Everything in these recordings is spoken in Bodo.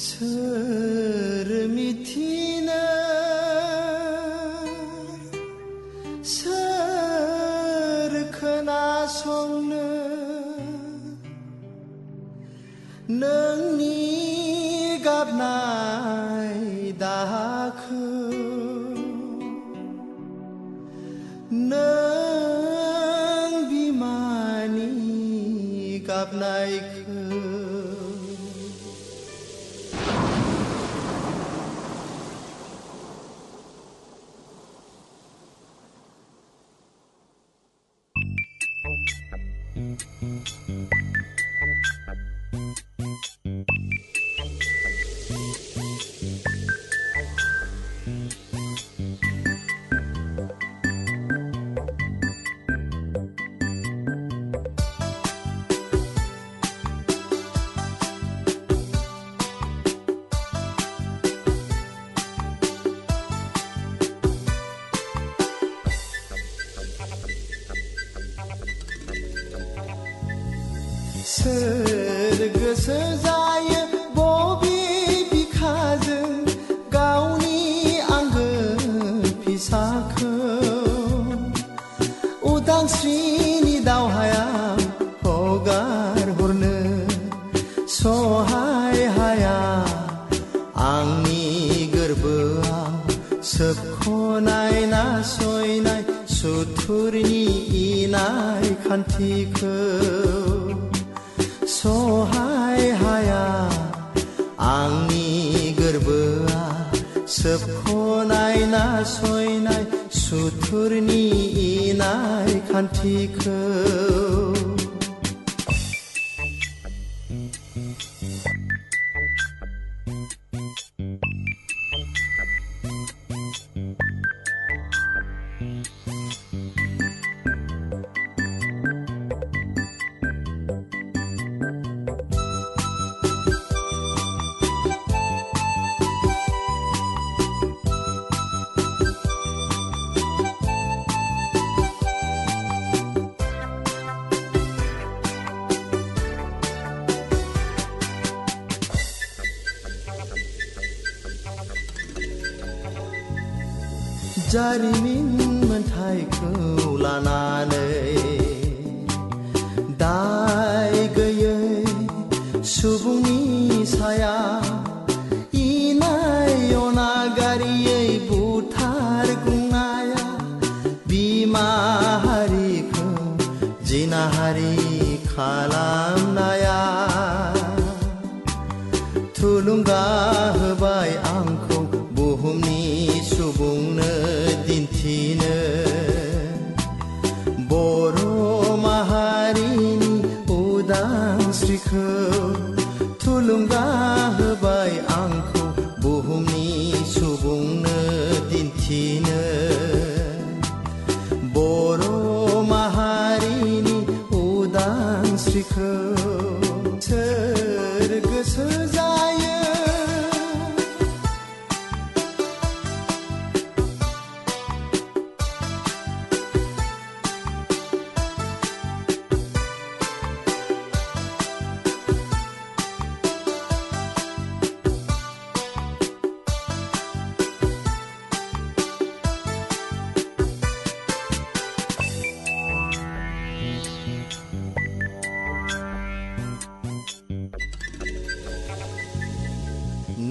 सोर मिथिनो सोर खोनासंनो नोंनि गाबनाय दाहाखौ नों बिमानि गाबनायखौ सोर गोसो जायो बबे बिखाजों गावनि आंगो फिसाखौ उदांस्रिनि दावहायाव हगार हरनो सहाय हाया आंनि गोरबोआव सोबख'नाय नासयनाय सुथुरनि इनाय खान्थिखौ सहाय हाया आंनि गोरबोआ सोबख'नाय नासयनाय सुथुरनि इनाय खान्थिखौ जारिमिन मोनथायखौ लानानै दाय गैयै सुबुंनि सायाव इनाय अनागारियै बुथारग्लुंनाया बिमा हारिखौ जिनाहारि खालामनाया थुलुंगा होबाय आंखौ बुहुमनि सुबुंनो दिन्थिनो बर' माहारिनि उदांस्रिखौ थुलुंगा होबाय आंखौ बुहुमनि सुबुंनो दिन्थिनो बर' माहारिनि उदांस्रिखौ सोर गोसो जायो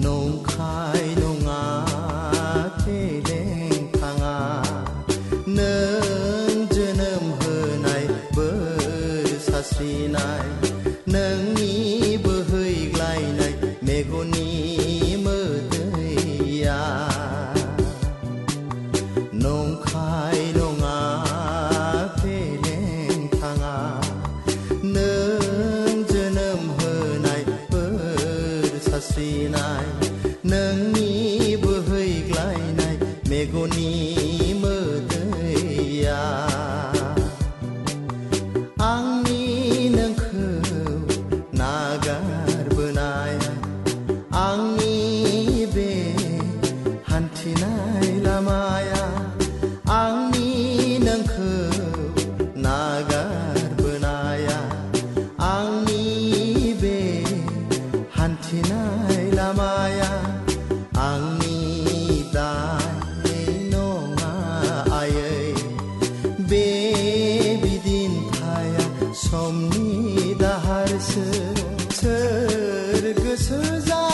नंखाय नङा फेलें थाङा नों जोनोम होनाय बोर सारस्रिनाय नोंनि बोहैग्लायनाय मेगननि मोदैया नंखाय नङा फेलें थाङा नों जोनोम होनाय बोर सारस्रिनाय नोंनि बोहैग्लायनाय मेगननि मोदैया आंनि नोंखौ नागारबोनाय आंनि बे हान्थिनाय लामाया आंनि नोंखौ नागारबोनाया आंनि बे हान्थिनाय लामा मोजां